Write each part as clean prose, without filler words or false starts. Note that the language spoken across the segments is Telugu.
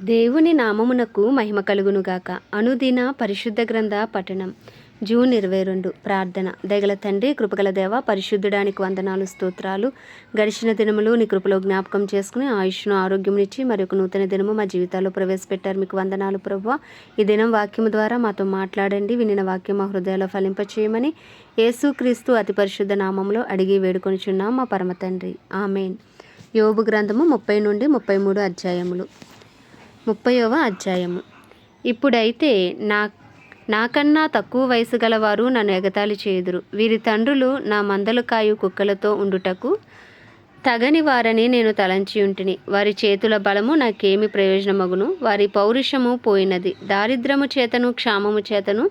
దేవుని నామమునకు మహిమ కలుగునుగాక. అనుదిన పరిశుద్ధ గ్రంథ పఠనం. జూన్ 22. ప్రార్థన. దయగల తండ్రి, కృపగల దేవ, పరిశుద్ధుడానికి వందనాలు, స్తోత్రాలు. గడిచిన దినములు నీ కృపలో జ్ఞాపకం చేసుకుని ఆయుష్ను, ఆరోగ్యమునిచ్చి మరి ఒక నూతన దినము మా జీవితాల్లో ప్రవేశపెట్టారు. మీకు వందనాలు ప్రభువా. ఈ దినం వాక్యము ద్వారా మాతో మాట్లాడండి. వినిన వాక్యం మా హృదయాల్లో ఫలింపచేయమని యేసుక్రీస్తు అతి పరిశుద్ధ నామంలో అడిగి వేడుకొనిచున్నాం మా పరమ తండ్రి. ఆమేన్. యోబు గ్రంథము 30 నుండి 33 అధ్యాయములు. 30వ అధ్యాయము. ఇప్పుడైతే నాకన్నా తక్కువ వయసు గలవారు నన్ను ఎగతాళి చేయుదురు. వీరి తండ్రులు నా మందలు కాయు కుక్కలతో ఉండుటకు తగని వారని నేను తలంచి ఉంటిని. వారి చేతుల బలము నాకేమి ప్రయోజనమగును? వారి పౌరుషము పోయినది. దారిద్రము చేతను క్షామము చేతను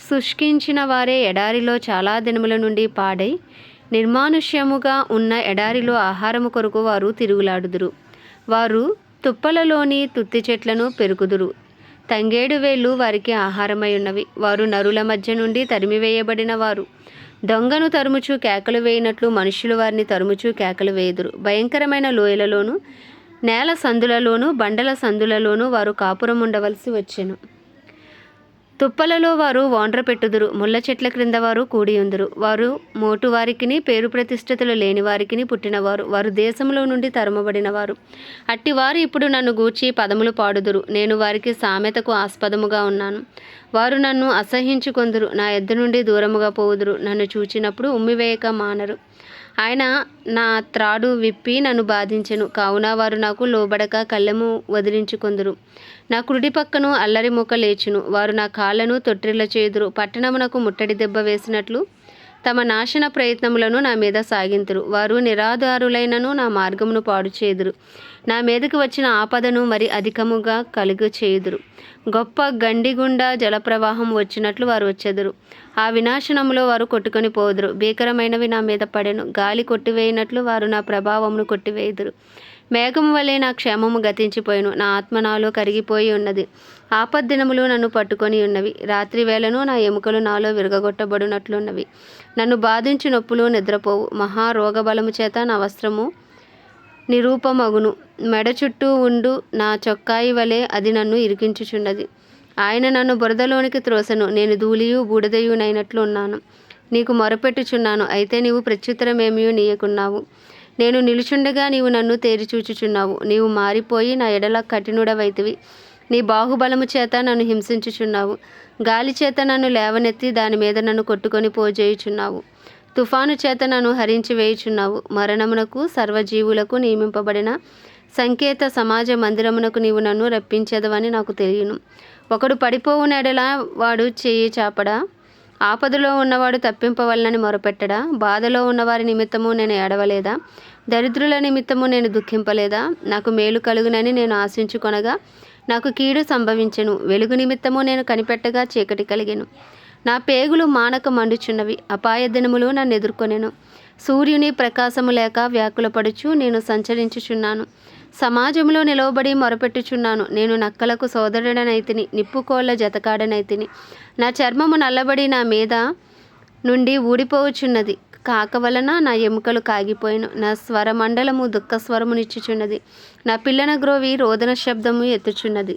శుష్కించిన వారే ఎడారిలో చాలా దినముల నుండి పాడై నిర్మానుష్యముగా ఉన్న ఎడారిలో ఆహారము కొరకు వారు తిరుగులాడుదురు. వారు తుప్పలలోని తుత్తి చెట్లను పెరుగుదురు. తంగేడు వేళ్ళు వారికి ఆహారమై ఉన్నవి. వారు నరుల మధ్య నుండి తరిమివేయబడిన వారు. దొంగను తరుముచు కేకలు వేయినట్లు మనుష్యులు వారిని తరుముచు కేకలు వేయుదురు. భయంకరమైన లోయలలోను, నేల సందులలోను, బండల సందులలోను వారు కాపురం ఉండవలసి వచ్చెను. తుప్పలలో వారు ఓండ్ర పెట్టుదురు. ముళ్ళ చెట్ల క్రింద వారు కూడియుందురు. వారు మోటు వారికిని, పేరు ప్రతిష్టతలు లేని వారికిని పుట్టినవారు. వారు దేశంలో నుండి తరమబడినవారు. అట్టివారు ఇప్పుడు నన్ను గూర్చి పదములు పాడుదురు. నేను వారికి సామెతకు ఆస్పదముగా ఉన్నాను. వారు నన్ను అసహ్యించుకొందురు. నా యొద్ద నుండి దూరముగా పోవుదురు. నన్ను చూచినప్పుడు ఉమ్మివేయక మానరు. ఆయన నా త్రాడు విప్పి నన్ను బాధించెను. కావున వారు నాకు లోబడక కళ్ళెము వదిలించుకొందురు. నా కుడి పక్కను అల్లరి మూక లేచును. వారు నా కాళ్ళను తొట్టిల్ల చేయుదురు. పట్టణమునకు ముట్టడి దెబ్బ వేసినట్లు తమ నాశన ప్రయత్నములను నా మీద సాగింతురు. వారు నిరాధారులైనను నా మార్గమును పాడు చేయుదురు. నా మీదకి వచ్చిన ఆపదను మరి అధికముగా కలుగు చేయుదురు. గొప్ప గండి గుండా జలప్రవాహం వచ్చినట్లు వారు వచ్చెదరు. ఆ వినాశనములో వారు కొట్టుకొని పోదురు. భీకరమైనవి నా మీద పడెను. గాలి కొట్టివేయినట్లు వారు నా ప్రభావమును కొట్టివేయుదురు. మేఘము వలె నా క్షేమము గతించిపోయిను. నా ఆత్మ నాలో కరిగిపోయి ఉన్నది. ఆపద్దినములు నన్ను పట్టుకొని ఉన్నవి. రాత్రి వేళను నా ఎముకలు నాలో విరగగొట్టబడినట్లున్నవి. నన్ను బాధించి నొప్పులు నిద్రపోవు. మహారోగబలము చేత నా వస్త్రము నిరూపమగును. మెడ చుట్టూ ఉండు నా చొక్కాయి వలె అది నన్ను ఇరికించుచున్నది. ఆయన నన్ను బురదలోనికి త్రోసెను. నేను ధూళియు బూడిదయునైనట్లు ఉన్నాను. నీకు మొరపెట్టుచున్నాను, అయితే నీవు ప్రత్యుత్తరమేమీ నీయకున్నావు. నేను నిలుచుండగా నీవు నన్ను తేరిచూచుచున్నావు. నీవు మారిపోయి నా ఎడల కఠినుడవైతివి. నీ బాహుబలము చేత నన్ను హింసించుచున్నావు. గాలి చేత నన్ను లేవనెత్తి దాని మీద నన్ను కొట్టుకొని పోజేయుచున్నావు. తుఫాను చేత నన్ను హరించి వేయుచున్నావు. మరణమునకు సర్వజీవులకు నియమింపబడిన సంకేత సమాజ మందిరమునకు నీవు నన్ను రప్పించేదవని నాకు తెలియను. ఒకడు పడిపోవునెడలా వాడు చేయి చాపడా? ఆపదలో ఉన్నవాడు తప్పింపవలనని మొరపెట్టడా? బాధలో ఉన్నవారి నిమిత్తము నేను ఏడవలేదా? దరిద్రుల నిమిత్తము నేను దుఃఖింపలేదా? నాకు మేలు కలుగునని నేను ఆశించుకొనగా నాకు కీడు సంభవించెను. వెలుగు నిమిత్తము నేను కనిపెట్టగా చీకటి కలిగెను. నా పేగులు మానక మండుచున్నవి. అపాయ దినములు నన్ను ఎదుర్కొనెను. సూర్యుని ప్రకాశము లేక వ్యాకులపడుచు నేను సంచరించుచున్నాను. సమాజంలో నిలవబడి మొరపెట్టుచున్నాను. నేను నక్కలకు సోదరుడనైతిని, నిప్పుకోళ్ల జతకాడనైతిని. నా చర్మము నల్లబడి నా మీద నుండి ఊడిపోవచ్చున్నది. కాక వలన నా ఎముకలు కాగిపోయిను. నా స్వరమండలము దుఃఖస్వరమునిచ్చుచున్నది. నా పిల్లన గ్రోవి రోదన శబ్దము ఎత్తుచున్నది.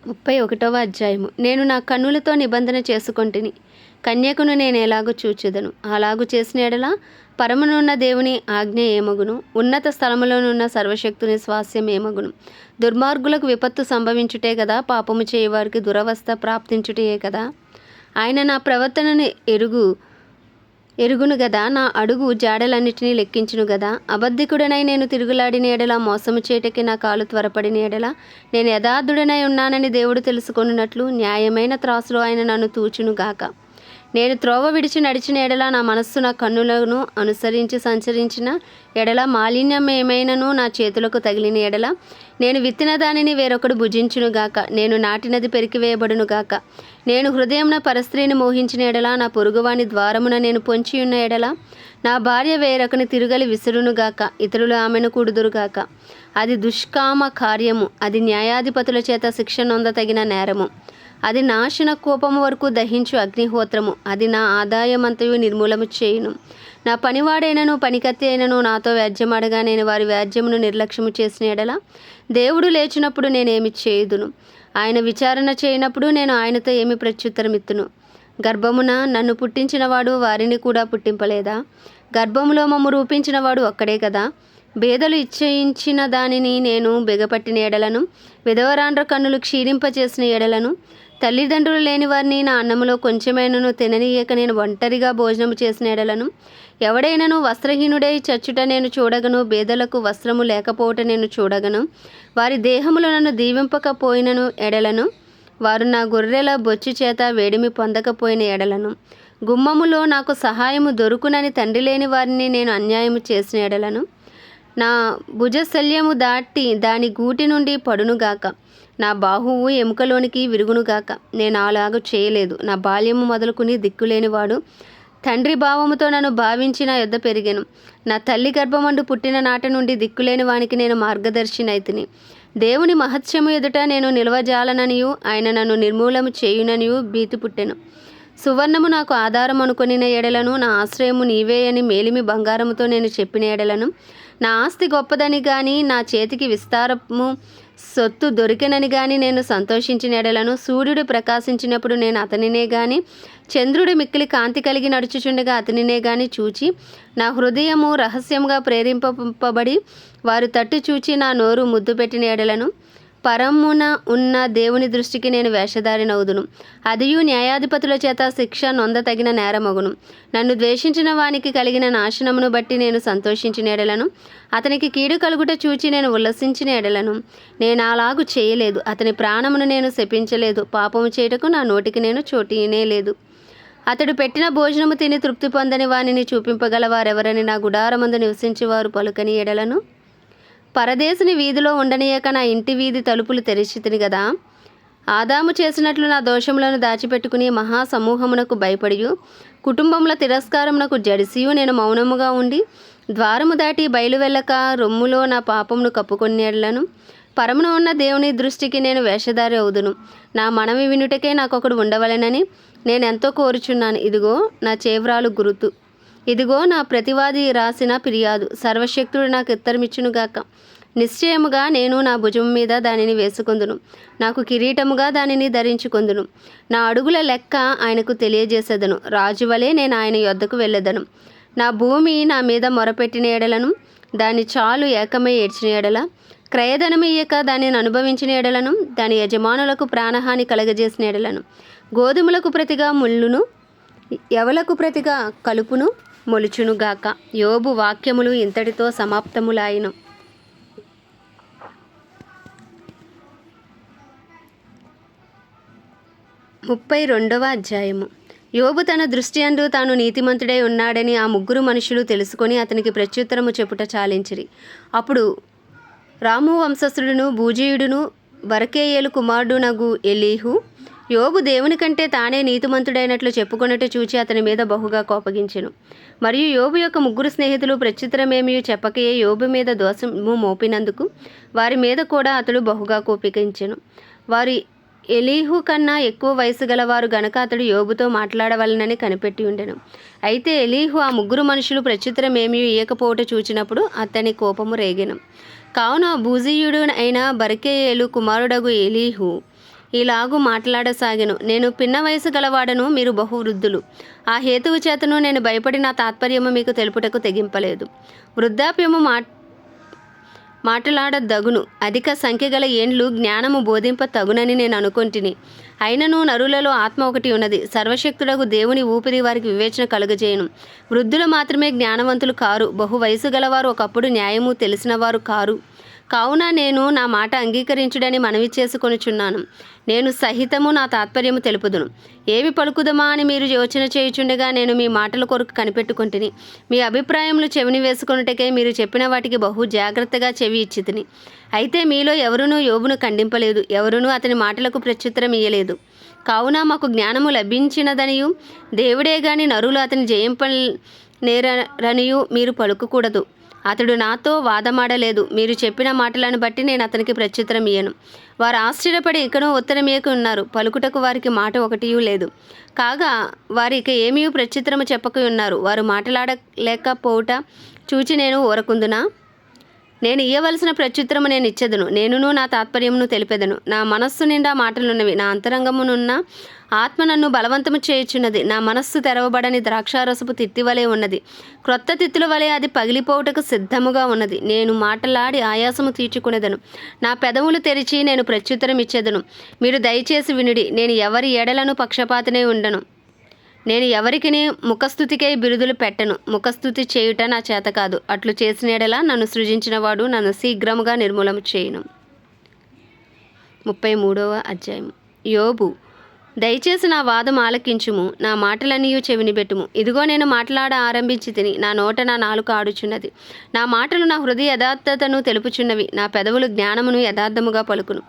31వ అధ్యాయము. నేను నా కన్నులతో నిబంధన చేసుకొంటిని. కన్యకును నేను ఎలాగూ చూచెదను. అలాగూ చేసిన ఎడల పరమునున్న దేవుని ఆజ్ఞ ఏమగును? ఉన్నత స్థలములోనున్న సర్వశక్తుని స్వాస్యం ఏమగును? దుర్మార్గులకు విపత్తు సంభవించుటే కదా, పాపము చేయవారికి దురవస్థ ప్రాప్తించుటే కదా. ఆయన నా ప్రవర్తనను ఎరుగును గదా, నా అడుగు జాడలన్నిటినీ లెక్కించును గదా. అబద్ధికుడనై నేను తిరుగులాడిన ఎడల, మోసము చేయటకి నా కాలు త్వరపడిన ఎడల, నేను యథార్థుడనై ఉన్నానని దేవుడు తెలుసుకొనున్నట్లు న్యాయమైన త్రాసులో ఆయన నన్ను తూచునుగాక. నేను త్రోవ విడిచి నడిచిన ఎడల, నా మనస్సు నా కన్నులను అనుసరించి సంచరించిన ఎడల, మాలిన్యం ఏమైనను నా చేతులకు తగిలిన ఎడల, నేను విత్తిన దానిని వేరొకడు భుజించునుగాక. నేను నాటినది పెరికివేయబడునుగాక. నేను హృదయంన పరస్త్రీని మోహించిన ఎడల, నా పొరుగువాని ద్వారమున నేను పొంచియున్న ఎడల, నా భార్య వేరొకని తిరుగలి విసురునుగాక. ఇతరులు ఆమెను కూడుదురుగాక. అది దుష్కామ కార్యము. అది న్యాయాధిపతుల చేత శిక్ష నొందతగిన నేరము. అది నాశన కోపము వరకు దహించు అగ్నిహోత్రము. అది నా ఆదాయమంతయు నిర్మూలము చేయును. నా పనివాడైనను పనికత్తి అయినను నాతో వ్యాజ్యమాడగా నేను వారి వ్యాజ్యమును నిర్లక్ష్యము చేసిన ఎడల దేవుడు లేచినప్పుడు నేనేమి చేయుదును? ఆయన విచారణ చేయనప్పుడు నేను ఆయనతో ఏమి ప్రత్యుత్తరమిత్తును? గర్భమున నన్ను పుట్టించినవాడు వారిని కూడా పుట్టింపలేదా? గర్భములో మమ్ము రూపించినవాడు ఒక్కడే కదా. బేదలు ఇచ్చయించిన దానిని నేను బెగపట్టిన ఎడలను, విధవరాండ్ర కన్నులు క్షీణింపచేసిన ఎడలను, తల్లిదండ్రులు లేని వారిని నా అన్నములో కొంచెమైనను తిననీయక నేను ఒంటరిగా భోజనము చేసిన ఎడలను, ఎవడైనను వస్త్రహీనుడై చచ్చుట నేను చూడగను, బేదలకు వస్త్రము లేకపోవట నేను చూడగను, వారి దేహములు నన్ను దీవింపకపోయినను ఎడలను, వారు నా గొర్రెల బొచ్చు చేత వేడిమి పొందకపోయిన ఎడలను, గుమ్మములో నాకు సహాయము దొరుకునని తండ్రి లేని వారిని నేను అన్యాయము చేసిన ఎడలను, నా భుజశల్యము దాటి దాని గూటి నుండి పడునుగాక, నా బాహువు ఎముకలోనికి విరుగునుగాక. నేను అలాగూ చేయలేదు. నా బాల్యము మొదలుకుని దిక్కులేనివాడు తండ్రి భావముతో నన్ను భావించి నా యొద్ద పెరిగాను. నా తల్లి గర్భమందు పుట్టిన నాటి నుండి దిక్కులేని వానికి నేను మార్గదర్శినైతిని. దేవుని మహత్యము ఎదుట నేను నిలవజాలననియు ఆయన నన్ను నిర్మూలము చేయుననియు భీతి పుట్టెను. సువర్ణము నాకు ఆధారం అనుకొనిన ఎడలను, నా ఆశ్రయము నీవే అని మేలిమి బంగారముతో నేను చెప్పిన ఎడలను, నా ఆస్తి గొప్పదని కానీ నా చేతికి విస్తారము సొత్తు దొరికినని కానీ నేను సంతోషించిన ఎడలను, సూర్యుడు ప్రకాశించినప్పుడు నేను అతనినే గాని, చంద్రుడు మిక్కిలి కాంతి కలిగి నడుచుచుండగా అతనినే గాని చూచి, నా హృదయము రహస్యముగా ప్రేరేపింపబడి వారు తట్టు చూచి నా నోరు ముద్దు పెట్టిన ఎడలను, పరమున ఉన్న దేవుని దృష్టికి నేను వేషధారినవుదును. అదియు న్యాయాధిపతుల చేత శిక్ష నొందతగిన నేరమగును. నన్ను ద్వేషించిన వానికి కలిగిన నాశనమును బట్టి నేను సంతోషించిన ఎడలను, అతనికి కీడు కలుగుట చూచి నేను ఉల్లసించిన ఎడలను, నేను అలాగు చేయలేదు. అతని ప్రాణమును నేను శపించలేదు. పాపము చేయుటకు నా నోటికి నేను చోటినే లేదు. అతడు పెట్టిన భోజనము తిని తృప్తి పొందని వానిని చూపింపగల వారెవరని నా గుడారమందు నివసించేవారు పలుకని ఎడలను, పరదేశుని వీధిలో ఉండనీయక నా ఇంటి వీధి తలుపులు తెరిచితిని గదా. ఆదాము చేసినట్లు నా దోషములను దాచిపెట్టుకుని మహాసమూహమునకు భయపడియు కుటుంబముల తిరస్కారమునకు జడిసియు నేను మౌనముగా ఉండి ద్వారము దాటి బయలు వెళ్ళక రొమ్ములో నా పాపమును కప్పుకొనేళ్లను, పరమున ఉన్న దేవుని దృష్టికి నేను వేషధారి అవుదును. నా మనవి వినుటకే నాకొకడు ఉండవలెనని నేనెంతో కోరుచున్నాను. ఇదిగో నా చేవ్రాలు గురుతు, ఇదిగో నా ప్రతివాది రాసిన ఫిర్యాదు. సర్వశక్తుడు నాకు ఉత్తరమిచ్చునుగాక. నిశ్చయముగా నేను నా భుజము మీద దానిని వేసుకొందును, నాకు కిరీటముగా దానిని ధరించుకొందును. నా అడుగుల లెక్క ఆయనకు తెలియజేసేదను. రాజు వలె నేను ఆయన యొద్దకు వెళ్ళెదను. నా భూమి నా మీద మొరపెట్టిన ఎడలను, దాని చాలు ఏకమై ఏడ్చిన ఎడల, క్రయధనము ఇయ్యక దానిని అనుభవించిన ఎడలను, దాని యజమానులకు ప్రాణహాని కలగజేసిన ఎడలను, గోధుమలకు ప్రతిగా ముళ్ళును, ఎవలకు ప్రతిగా కలుపును మొలుచునుగాక. యోబు వాక్యములు ఇంతటితో సమాప్తములాయను. 32వ అధ్యాయము. యోబు తన దృష్టి అందు తాను నీతిమంతుడై ఉన్నాడని ఆ ముగ్గురు మనుషులు తెలుసుకొని అతనికి ప్రత్యుత్తరము చెప్పుట చాలించిరి. అప్పుడు రాము వంశస్థుడును బూజీయుడును బరకేయేలు కుమారుడునగు ఎలీహు యోబు దేవుని కంటే తానే నీతిమంతుడైనట్లు చెప్పుకొనుట చూచి అతని మీద బహుగా కోపగించెను. మరియు యోబు యొక్క ముగ్గురు స్నేహితులు ప్రత్యుత్తరమేమీ చెప్పకయే యోబు మీద దోషము మోపినందుకు వారి మీద కూడా అతడు బహుగా కోపగించెను. వారి ఎలీహు కన్నా ఎక్కువ వయసు గలవారు గనక అతడు యోబుతో మాట్లాడవలనని కనిపెట్టి ఉండెను. అయితే ఎలీహు ఆ ముగ్గురు మనుషులు ప్రత్యుత్తరమేమీ ఇయ్యకపోవట చూచినప్పుడు అతని కోపము రేగెను. కావున బూజీయుడు అయిన బరకేయేలు కుమారుడగు ఎలీహు ఇలాగు మాట్లాడసాగెను. నేను పిన్న వయసు గలవాడను, మీరు బహువృద్ధులు. ఆ హేతువు చేతను నేను భయపడి నా తాత్పర్యము మీకు తెలుపుటకు తెగింపలేదు. వృద్ధాప్యము మాట్లాడదగును, అధిక సంఖ్య గల ఏండ్లు జ్ఞానము బోధింప తగునని నేను అనుకొంటిని. అయినను నరులలో ఆత్మ ఒకటి ఉన్నది, సర్వశక్తుడగు దేవుని ఊపిరి వారికి వివేచన కలుగజేయును. వృద్ధులు మాత్రమే జ్ఞానవంతులు కారు, బహు వయసు గలవారు ఒకప్పుడు న్యాయము తెలిసిన వారు కారు. కావున నేను నా మాట అంగీకరించుడని మనవి చేసుకొనుచున్నాను. నేను సహితము నా తాత్పర్యము తెలుపుదును. ఏవి పలుకుదమా అని మీరు యోచన చేయుచుండగా నేను మీ మాటల కొరకు కనిపెట్టుకుంటుని. మీ అభిప్రాయములు చెవిని వేసుకొనుటకే మీరు చెప్పిన వాటికి బహు జాగ్రత్తగా చెవి ఇచ్చితిని. అయితే మీలో ఎవరునూ యోబును ఖండింపలేదు, ఎవరునూ అతని మాటలకు ప్రత్యుత్తరం ఇయ్యలేదు. కావున మాకు జ్ఞానము లభించినదనియు దేవుడే గాని నరులు అతని జయింపనేరనియు మీరు పలుకకూడదు. అతడు నాతో వాదమాడలేదు. మీరు చెప్పిన మాటలను బట్టి నేను అతనికి ప్రత్యుత్తరం ఇయ్యను. వారు ఆశ్చర్యపడి ఇకను ఉత్తరమియ్యక ఉన్నారు. పలుకుటకు వారికి మాట ఒకటియూ లేదు. కాగా వారు ఇక ఏమీ ప్రత్యుత్తరము చెప్పక ఉన్నారు. వారు మాట్లాడలేకపోవుట చూచి నేను ఊరకుందునా? నేను ఇయ్యవలసిన ప్రత్యుత్తరము నేను ఇచ్చెదను. నేనును నా తాత్పర్యమును తెలిపెదను. నా మనస్సు నిండా మాటలున్నవి. నా అంతరంగమునున్న ఆత్మ నన్ను బలవంతము చేయుచున్నది. నా మనస్సు తెరవబడని ద్రాక్షారసపు తిత్తి వలె ఉన్నది. క్రొత్త తిత్తుల వలె అది పగిలిపోవుటకు సిద్ధముగా ఉన్నది. నేను మాటలాడి ఆయాసము తీర్చుకునేదను. నా పెదవులు తెరిచి నేను ప్రత్యుత్తరం ఇచ్చేదను. మీరు దయచేసి వినుడి. నేను ఎవరి ఎడలను పక్షపాతనే ఉండను. నేను ఎవరికిని ముఖస్థుతికై బిరుదులు పెట్టను. ముఖస్థుతి చేయుట నా చేత కాదు. అట్లు చేసిన ఎడల నన్ను సృజించిన వాడు నన్ను శీఘ్రముగా నిర్మూలము చేయును. 33వ అధ్యాయం. యోబు, దయచేసి నా వాదం ఆలకించుము, నా మాటలన్నీ చెవినిబెట్టుము. ఇదిగో నేను మాట్లాడ ఆరంభించి తిని, నా నోట నా నాలుక ఆడుచున్నది. నా మాటలు నా హృదయ యథార్థతను తెలుపుచున్నవి. నా పెదవులు జ్ఞానమును యథార్థముగా పలుకును.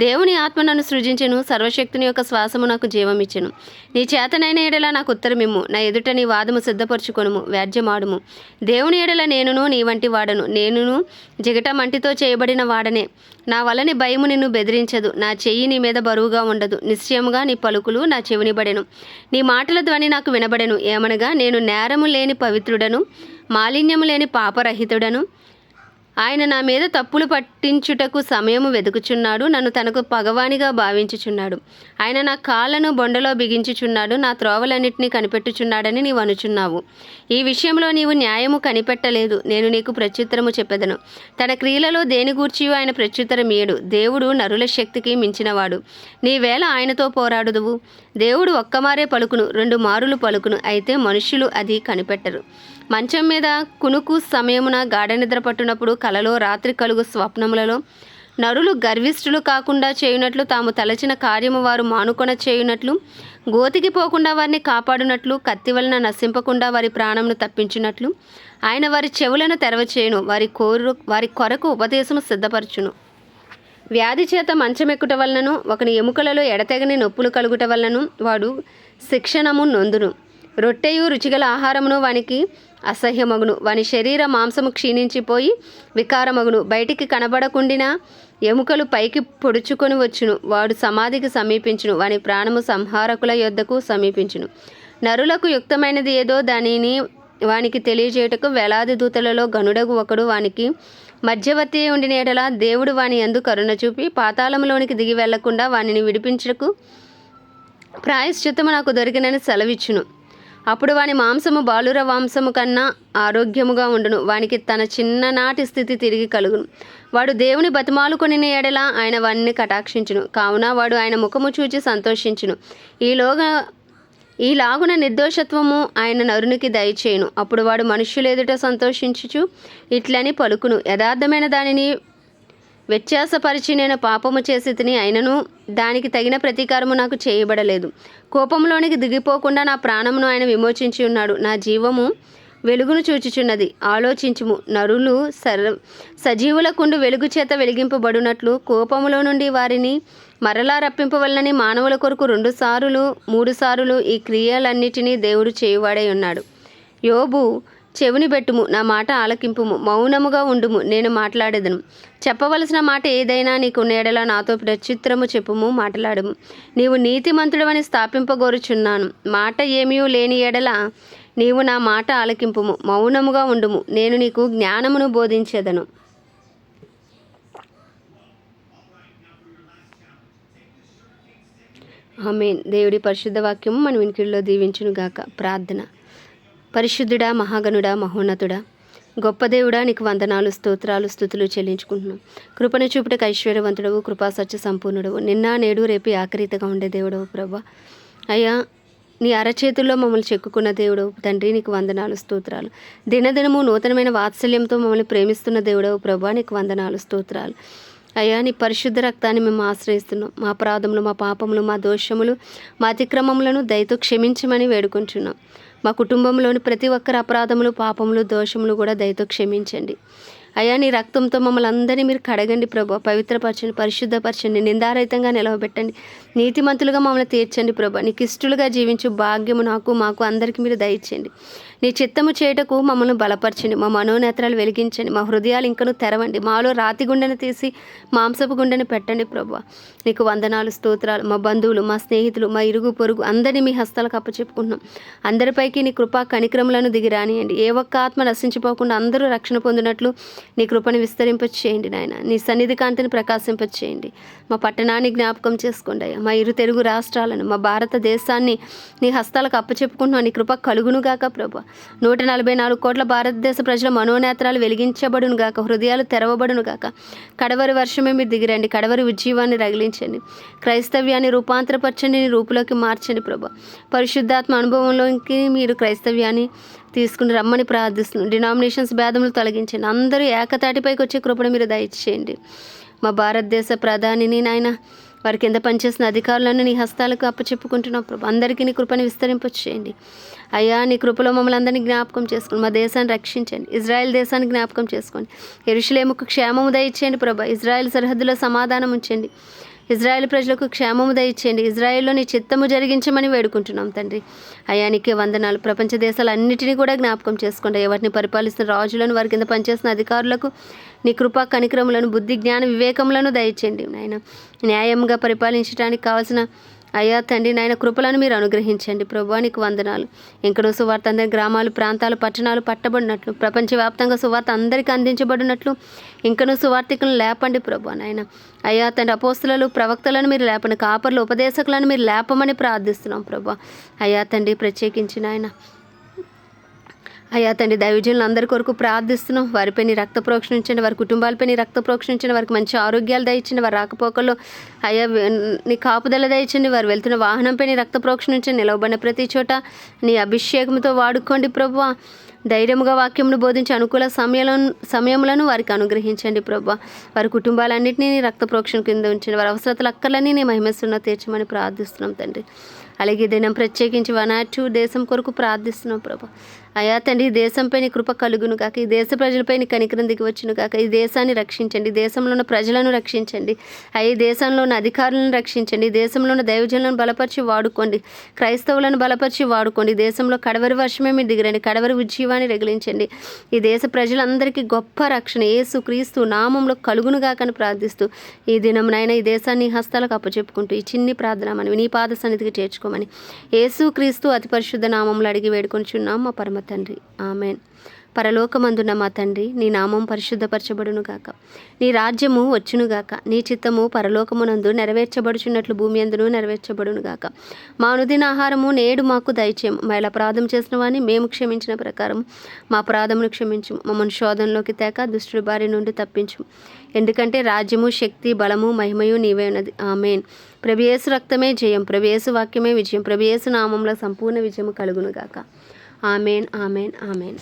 దేవుని ఆత్మ నన్ను సృజించెను. సర్వశక్తుని యొక్క శ్వాసము నాకు జీవమిచ్చెను. నీ చేతనైన ఎడల నాకు ఉత్తరమిమ్ము. నా ఎదుట నీ వాదము సిద్ధపరచుకొనుము, వ్యాజ్యమాడుము. దేవుని ఎడల నేనును నీ వంటి వాడను. నేనును జిగట మంటితో చేయబడిన వాడనే. నా వలని భయము నిన్ను బెదిరించదు. నా చెయ్యి నీ మీద బరువుగా ఉండదు. నిశ్చయముగా నీ పలుకులు నా చెవినిబడెను. నీ మాటల ధ్వని నాకు వినబడెను. ఏమనగా, నేను నేరము లేని పవిత్రుడను, మాలిన్యము లేని పాపరహితుడను. ఆయన నా మీద తప్పులు పట్టించుటకు సమయము వెతుకుచున్నాడు. నన్ను తనకు పగవానిగా భావించుచున్నాడు. ఆయన నా కాళ్ళను బొండలో బిగించుచున్నాడు. నా త్రోవలన్నిటినీ కనిపెట్టుచున్నాడని నీవు అనుచున్నావు. ఈ విషయంలో నీవు న్యాయము కనిపెట్టలేదు. నేను నీకు ప్రత్యుత్తరము చెప్పెదను. తన క్రియలలో దేని గూర్చియో ఆయన ప్రత్యుత్తరం ఇయ్యడు. దేవుడు నరుల శక్తికి మించినవాడు. నీవేళ ఆయనతో పోరాడుదువు? దేవుడు ఒక్కమారే పలుకును, 2 మారులు పలుకును. అయితే మనుష్యులు అది కనిపెట్టరు. మంచం మీద కునుకు సమయమున గాఢ నిద్ర పట్టునప్పుడు, కలలో, రాత్రి కలుగు స్వప్నములలో నరులు గర్విష్ఠులు కాకుండా చేయునట్లు, తాము తలచిన కార్యము వారు మానుకొన చేయునట్లు, గోతికి పోకుండా వారిని కాపాడునట్లు, కత్తి వలన నశింపకుండా వారి ప్రాణమును తప్పించునట్లు ఆయన వారి చెవులను తెరవచేయును. వారి కొరకు ఉపదేశము సిద్ధపరచును. వ్యాధి చేత మంచమెక్కుట వలనను, ఒకని ఎముకలలో ఎడతెగని నొప్పులు కలుగుట వలనను వాడు శిక్షణము నొందును. రొట్టెయు రుచిగల ఆహారమును వానికి అసహ్యమగును. వాని శరీర మాంసము క్షీణించిపోయి వికారమగును. బయటికి కనబడకుండిన ఎముకలు పైకి పొడుచుకొని వచ్చును. వాడు సమాధికి సమీపించును. వాని ప్రాణము సంహారకుల యొద్దకు సమీపించును. నరులకు యుక్తమైనది ఏదో దానిని వానికి తెలియజేయుటకు వేలాది దూతలలో గనుడగు ఒకడు వానికి మధ్యవర్తి ఉండిన ఎడల, దేవుడు వాని యందు కరుణ చూపి పాతాళములోనికి దిగి వెళ్లకుండా వానిని విడిపించుటకు ప్రాయశ్చిత్తము నాకు దొరికినని సెలవిచ్చును. అప్పుడు వాని మాంసము బాలుర మాంసము కన్నా ఆరోగ్యముగా ఉండును. వానికి తన చిన్ననాటి స్థితి తిరిగి కలుగును. వాడు దేవుని బతిమాలుకొని ఎడల ఆయన వానిని కటాక్షించును. కావున వాడు ఆయన ముఖము చూచి సంతోషించును. ఈలాగున నిర్దోషత్వము ఆయన నరునికి దయచేయును. అప్పుడు వాడు మనుష్యులెదుట సంతోషించుచు ఇట్లని పలుకును, యథార్థమైన దానిని వ్యత్యాసపరిచి నేను పాపము చేసి తిని, అయినను దానికి తగిన ప్రతీకారము నాకు చేయబడలేదు. కోపంలోనికి దిగిపోకుండా నా ప్రాణమును ఆయన విమోచించి ఉన్నాడు. నా జీవము వెలుగును చూచుచున్నది. ఆలోచించుము. నరులు సజీవులకుండు వెలుగు చేత వెలిగింపబడినట్లు కోపములో నుండి వారిని మరలా రప్పింపవలనని మానవుల కొరకు 2 సారులు 3 సారులు ఈ క్రియలన్నిటినీ దేవుడు చేయువాడై ఉన్నాడు. యోబు, చెవిని పెట్టుము, నా మాట ఆలకింపుము, మౌనముగా ఉండుము, నేను మాట్లాడేదను. చెప్పవలసిన మాట ఏదైనా నీకు ఎడల నాతో ప్రత్యుత్తరము చెప్పుము, మాట్లాడుము. నీవు నీతిమంతుడవని స్థాపింపగోరుచున్నాను. మాట ఏమీ లేని ఎడల నీవు నా మాట ఆలకింపుము, మౌనముగా ఉండుము, నేను నీకు జ్ఞానమును బోధించెదను. ఆమేన్. దేవుడి పరిశుద్ధ వాక్యము మన వినికిడిలో దీవించునుగాక. ప్రార్థన. పరిశుద్ధుడా, మహాగణుడా, మహోన్నతుడా, గొప్ప దేవుడా, నీకు వందనాలు, స్తోత్రాలు, స్తుతులు చెల్లించుకుంటున్నాం. కృపను చూపుటకు ఐశ్వర్యవంతుడవు, కృపా సత్య సంపూర్ణుడవు, నిన్న నేడు రేపు ఆఖరితగా ఉండే దేవుడవు ప్రభా. అయ్యా, నీ అరచేతుల్లో మమ్మల్ని చెక్కుకున్న దేవుడవు తండ్రి, నీకు వందనాలు, స్తోత్రాలు. దినదినము నూతనమైన వాత్సల్యంతో మమ్మల్ని ప్రేమిస్తున్న దేవుడవు ప్రభా, నీకు వందనాలు, స్తోత్రాలు. అయ్యా, నీ పరిశుద్ధ రక్తాన్ని మేము ఆశ్రయిస్తున్నాం. మా అపరాధములు, మా పాపములు, మా దోషములు, మా అతిక్రమములను దయతో క్షమించమని వేడుకుంటున్నాం. మా కుటుంబంలోని ప్రతి ఒక్కరి అపరాధములు, పాపములు, దోషములు కూడా దయతో క్షమించండి. అయ్యా, నీ రక్తంతో మమ్మల్ని అందరినీ మీరు కడగండి ప్రభా, పవిత్రపరచండి, పరిశుద్ధపరచండి, నిందారహితంగా నిలవబెట్టండి, నీతిమంతులుగా మమ్మల్ని తీర్చండి ప్రభా. నీకు ఇష్టలుగా జీవించు భాగ్యము నాకు, మాకు అందరికీ మీరు దయచేయండి. నీ చిత్తము చేయుటకు మమ్మల్ని బలపరచండి. మా మనోనేత్రాలు వెలిగించండి. మా హృదయాలు ఇంకను తెరవండి. మాలో రాతి గుండెను తీసి మాంసపు గుండెని పెట్టండి ప్రభువా. నీకు వందనాలు, స్తోత్రాలు. మా బంధువులు, మా స్నేహితులు, మా ఇరుగు పొరుగు అందరినీ మీ హస్తాలకు అప్పచెప్పుకుంటున్నాం. అందరిపైకి నీ కృపా కనిక్రములను దిగి రానియండి. ఏ ఒక్క ఆత్మ నశించిపోకుండా అందరూ రక్షణ పొందినట్లు నీ కృపను విస్తరింపచేయండి నాయన. నీ సన్నిధి కాంతిని ప్రకాశింపచేయండి. మా పట్టణాన్ని జ్ఞాపకం చేసుకోండి అయ్యా. మా ఇరు తెలుగు రాష్ట్రాలను, మా భారతదేశాన్ని నీ హస్తాలకు అప్పచెప్పుకుంటున్నాం. నీ కృప కలుగునుగాక ప్రభు. 144 కోట్ల భారతదేశ ప్రజల మనోనేత్రాలు వెలిగించబడును గాక, హృదయాలు తెరవబడును గాక. కడవరి వర్షమే మీరు దిగిరండి. కడవరి ఉజ్జీవాన్ని రగిలించండి. క్రైస్తవ్యాన్ని రూపాంతరపరచండి. నీ రూపులోకి మార్చండి ప్రభు. పరిశుద్ధాత్మ అనుభవంలోకి మీరు క్రైస్తవ్యాన్ని తీసుకుని రమ్మని ప్రార్థిస్తున్నాం. డినామినేషన్స్ భేదములు తొలగించండి. అందరూ ఏకతాటిపైకి వచ్చే కృపను మీరు దయచేయండి. మా భారతదేశ ప్రధానిని నాయన, వారి కింద పనిచేసిన అధికారులను నీ హస్తాలకు అప్పచెప్పుకుంటున్నాం ప్రభు. అందరికీ నీ కృపను విస్తరింపచేయండి అయ్యా. నీ కృపలో మమ్మల్ని అందరినీ జ్ఞాపకం చేసుకోండి. మా దేశాన్ని రక్షించండి. ఇజ్రాయెల్ దేశాన్ని జ్ఞాపకం చేసుకోండి. యెరూషలేముకు క్షేమము దయచేయండి ప్రభు. ఇజ్రాయెల్ సరిహద్దులో సమాధానం ఉంచండి. ఇజ్రాయెల్ ప్రజలకు క్షేమము దయచేయండి. ఇజ్రాయెల్లో నీ చిత్తము జరిగించమని వేడుకుంటున్నాం తండ్రి. అయ్యా నీకే వందనాలు. ప్రపంచ దేశాలన్నిటినీ కూడా జ్ఞాపకం చేసుకోండి. వాటిని పరిపాలిస్తున్న రాజులను, వారి కింద పనిచేసిన అధికారులకు నీ కృపా కనిక్రములను, బుద్ధి, జ్ఞాన, వివేకములను దయచేయండి నాయన. న్యాయంగా పరిపాలించడానికి కావాల్సిన అయ్యా తండ్రి నాయన కృపలను మీరు అనుగ్రహించండి ప్రభు. నీకు వందనాలు. ఇంకనూ సువార్త అందరి గ్రామాలు, ప్రాంతాలు, పట్టణాలు పట్టబడినట్లు, ప్రపంచవ్యాప్తంగా సువార్త అందరికీ అందించబడినట్లు ఇంకనూ సువార్తికులను లేపండి ప్రభు నాయన. అయ్యా తండ్రి అపోస్తులను, ప్రవక్తలను మీరు లేపండి. కాపర్లు, ఉపదేశకులను మీరు లేపమని ప్రార్థిస్తున్నాం ప్రభు. అయ్యా తండ్రి ప్రత్యేకించిన ఆయన అయ్యా తండ్రి దైవజనులు అందరి కొరకు ప్రార్థిస్తున్నాం. వారిపై నీ రక్త ప్రోక్షణ ఉంచండి. వారి కుటుంబాలపై నీ రక్త ప్రోక్షణ ఉంచండి. వారికి మంచి ఆరోగ్యాలు దయచండి. వారి రాకపోకల్లో అయ్యా నీ కాపుదల దయచండి. వారు వెళ్తున్న వాహనంపై నీ రక్త ప్రోక్షణ ఉంచండి. నిలవబడిన ప్రతి చోట నీ అభిషేకంతో వాడుకోండి ప్రభువా. ధైర్యముగా వాక్యమును బోధించి అనుకూల సమయములను వారికి అనుగ్రహించండి ప్రభా. వారి కుటుంబాలన్నింటినీ నీ రక్త ప్రోక్షణ కింద ఉంచండి. వారి అవసరతలు అక్కర్లన్నీ నీ మహిమస్సున్న తీర్చమని ప్రార్థిస్తున్నాం తండ్రి. అలాగే దినం ప్రత్యేకించి 102 దేశం కొరకు ప్రార్థిస్తున్నాం ప్రభా. అయా తండ్రి, ఈ దేశంపై నీ కృప కలుగును కాక, ఈ దేశ ప్రజలపై నీ కనికరం దిగి వచ్చును కాక. ఈ దేశాన్ని రక్షించండి. దేశంలో ఉన్న ప్రజలను రక్షించండి. ఈ దేశంలో ఉన్న అధికారులను రక్షించండి. ఈ దేశంలో ఉన్న దైవజనులను బలపరిచి వాడుకోండి. క్రైస్తవులను బలపరిచి వాడుకోండి. దేశంలో కడవరి వర్షమే మీరు దిగిరండి. కడవరి ఉజ్జీవాన్ని రగిలించండి. ఈ దేశ ప్రజలందరికీ గొప్ప రక్షణ యేసు క్రీస్తు నామంలో కలుగును గాకని ప్రార్థిస్తూ ఈ దినంనైనా ఈ దేశాన్ని హస్తాలకు అప్పచెప్పుకుంటూ ఈ చిన్ని ప్రార్థన మనవి నీ పాద సన్నిధికి చేర్చుకోమని యేసు క్రీస్తు అతి పరిశుద్ధ నామంలో అడిగి వేడుకొనిచున్నాం మా పరమ తండ్రి. ఆమెన్. పరలోకమందున్న మా తండ్రి, నీ నామం పరిశుద్ధపరచబడునుగాక. నీ రాజ్యము వచ్చునుగాక. నీ చిత్తము పరలోకమునందు నెరవేర్చబడుచున్నట్లు భూమి అందును నెరవేర్చబడునుగాక. మా అనుదిన ఆహారము నేడు మాకు దయచేయము. మా అపరాధం చేసిన వారిని మేము క్షమించిన ప్రకారం మా అపరాధమును క్షమించము. మమ్మల్ని శోధనలోకి తేక దుష్టుడి బారి నుండి తప్పించము. ఎందుకంటే రాజ్యము, శక్తి, బలము, మహిమయు నీవే ఉన్నది. ఆమెన్. ప్రభు యేసు రక్తమే జయం. ప్రభు యేసు వాక్యమే విజయం. ప్రభు యేసు నామంలో సంపూర్ణ విజయము కలుగునుగాక. ఆమెన్. ఆమెన్. ఆమెన్.